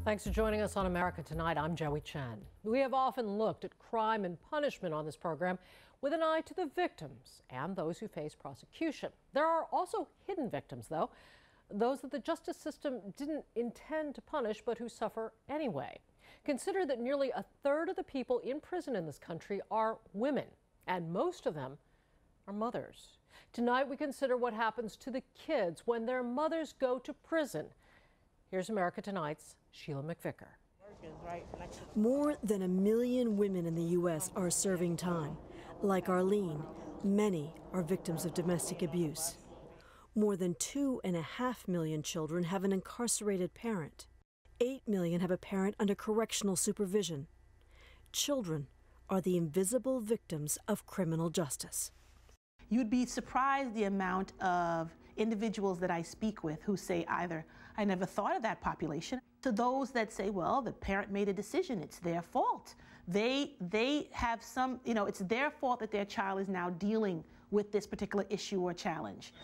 Thanks for joining us on America Tonight. I'm Joey Chen. We have often looked at crime and punishment on this program with an eye to the victims and those who face prosecution. There are also hidden victims, though, those that the justice system didn't intend to punish but who suffer anyway. Consider that nearly a third of the people in prison in this country are women, and most of them are mothers. Tonight we consider what happens to the kids when their mothers go to prison. Here's America Tonight's Sheila McVicker. More than 1 million women in the U.S. are serving time. Like Arlene, many are victims of domestic abuse. More than 2.5 million children have an incarcerated parent. 8 million have a parent under correctional supervision. Children are the invisible victims of criminal justice. You'd be surprised the amount of individuals that I speak with who say either, I never thought of that population, to those that say, well, the parent made a decision, it's their fault. They have some, it's their fault that their child is now dealing with this particular issue or challenge.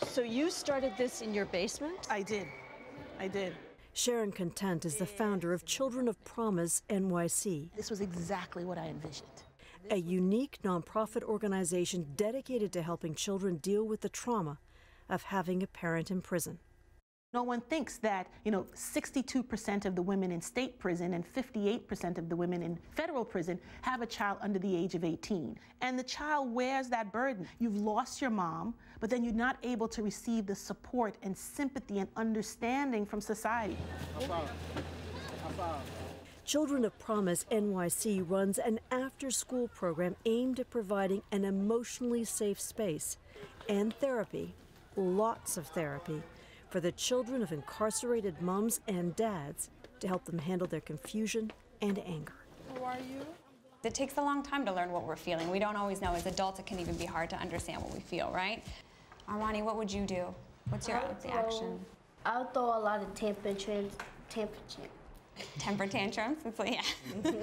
So you started this in your basement? I did. Sharon Content is the founder of Children of Promise NYC. This was exactly what I envisioned. A unique nonprofit organization dedicated to helping children deal with the trauma of having a parent in prison. No one thinks that, 62% of the women in state prison and 58% of the women in federal prison have a child under the age of 18. And the child wears that burden. You've lost your mom, but then you're not able to receive the support and sympathy and understanding from society. Children of Promise NYC runs an after-school program aimed at providing an emotionally safe space and therapy, lots of therapy, for the children of incarcerated moms and dads to help them handle their confusion and anger. Who are you? It takes a long time to learn what we're feeling. We don't always know. As adults, it can even be hard to understand what we feel, right? Armani, what would you do? What's your reaction? I'll throw a lot of temper tantrums. Temper tantrums? It's like, yeah.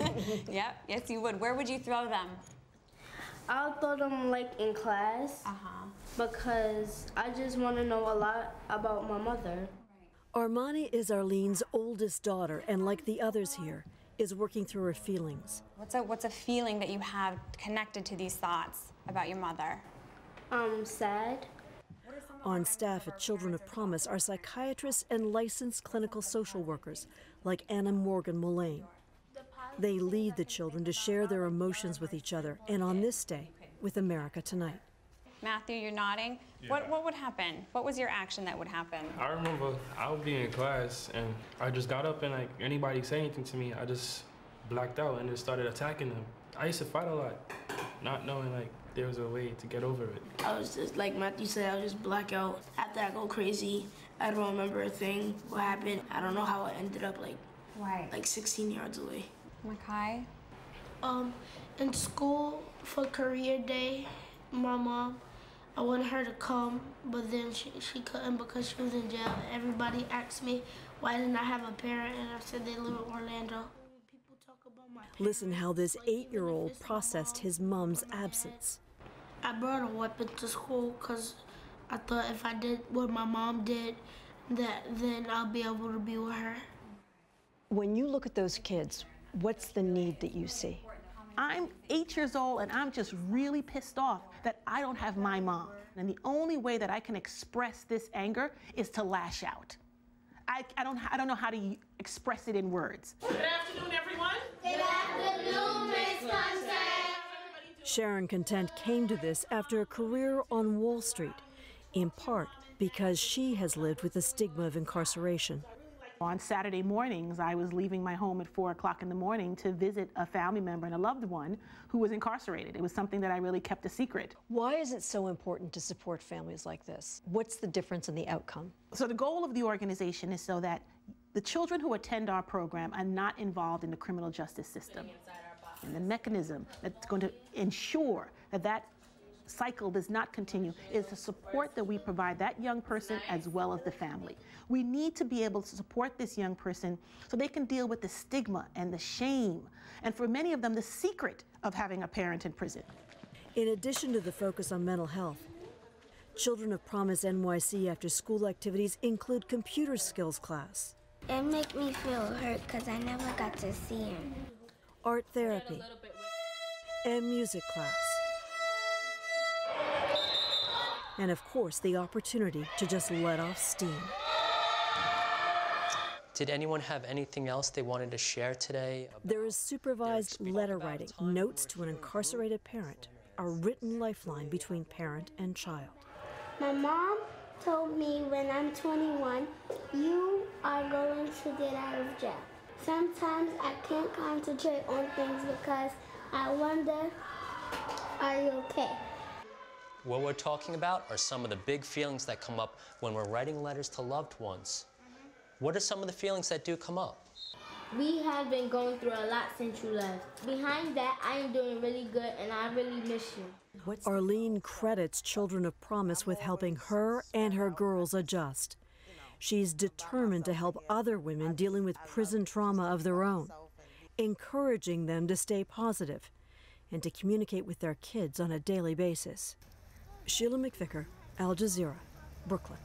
Yep, yes you would. Where would you throw them? I'll throw them like in class because I just want to know a lot about my mother. Armani is Arlene's oldest daughter, and like the others here, is working through her feelings. What's a feeling that you have connected to these thoughts about your mother? Sad. On staff at Children of Promise are psychiatrists and licensed clinical social workers like Anna Morgan Mullane. They lead the children to share their emotions with each other, and on this day, with America Tonight. Matthew, you're nodding. Yeah. What would happen? What was your action that would happen? I remember I would be in class, and I just got up and like anybody say anything to me, I just blacked out and just started attacking them. I used to fight a lot, not knowing like there was a way to get over it. I was just, like Matthew said, I was just black out. After I go crazy, I don't remember a thing, what happened. I don't know how I ended up like 16 yards away. Makai? In school for career day, my mom, I wanted her to come, but then she couldn't because she was in jail. Everybody asked me why didn't I have a parent, and I said they live in Orlando. People talk about my parents. Listen how this 8-year-old processed his mom's absence. I brought a weapon to school because I thought if I did what my mom did, then I'll be able to be with her. When you look at those kids, what's the need that you see? I'm 8 years old and I'm just really pissed off that I don't have my mom. And the only way that I can express this anger is to lash out. I don't know how to express it in words. Good afternoon, everyone. Good afternoon, Miss Content. Sharon Content came to this after a career on Wall Street, in part because she has lived with the stigma of incarceration. On Saturday mornings, I was leaving my home at 4 o'clock in the morning to visit a family member and a loved one who was incarcerated. It was something that I really kept a secret. Why is it so important to support families like this? What's the difference in the outcome? So the goal of the organization is so that the children who attend our program are not involved in the criminal justice system. And the mechanism that's going to ensure that that cycle does not continue is the support that we provide that young person as well as the family. We need to be able to support this young person so they can deal with the stigma and the shame, and for many of them, the secret of having a parent in prison. In addition to the focus on mental health, Children of Promise NYC after-school activities include computer skills class. It makes me feel hurt because I never got to see him. Art therapy, and music class. And of course, the opportunity to just let off steam. Did anyone have anything else they wanted to share today? There is supervised letter writing, notes to an incarcerated parent, a written lifeline between parent and child. My mom told me when I'm 21, you are going to get out of jail. Sometimes I can't concentrate on things because I wonder, are you okay? What we're talking about are some of the big feelings that come up when we're writing letters to loved ones. What are some of the feelings that do come up? We have been going through a lot since you left. Behind that, I am doing really good and I really miss you. Arlene credits Children of Promise with helping her and her girls adjust. She's determined to help other women dealing with prison trauma of their own, encouraging them to stay positive and to communicate with their kids on a daily basis. Sheila McVicker, Al Jazeera, Brooklyn.